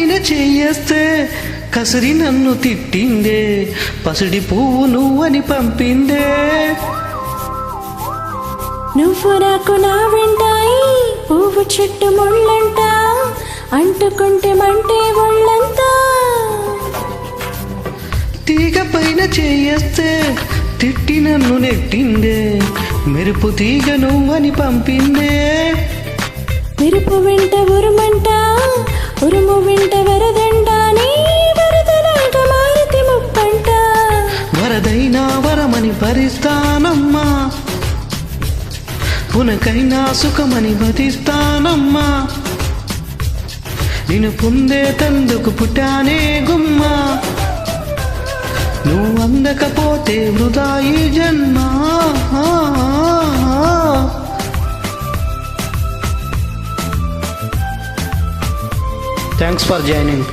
పైన చెయ్యేస్తే కసిరి నన్ను తిట్టిందే, పసిడి పువ్వు నువ్వని పంపిందే. నువ్వు నాకు నా వెంటాయి పువ్వు చుట్టు ముళ్ళంట, అంటుకుంటే మంటే ఒళ్ళంతా. తీగ పైన చెయ్యేస్తే తిట్టి నన్ను నెట్టిందే, మెరుపు తీగ నువ్వని పంపిందే. మెరుపు వెంట ఉరుమంట, ఉరుము వెంట వరదంట, నీ వరదలాట మారుతి ముప్పంట. వరదైనా వరమని భరిస్తానమ్మా, పునకైనా సుఖమని బతిస్తానమ్మా. నిన్ను పొందే తందుకు పుట్టానే గుమ్మా, నువ్వు అందకపోతే వృధా ఈ జన్మ. Thanks for joining.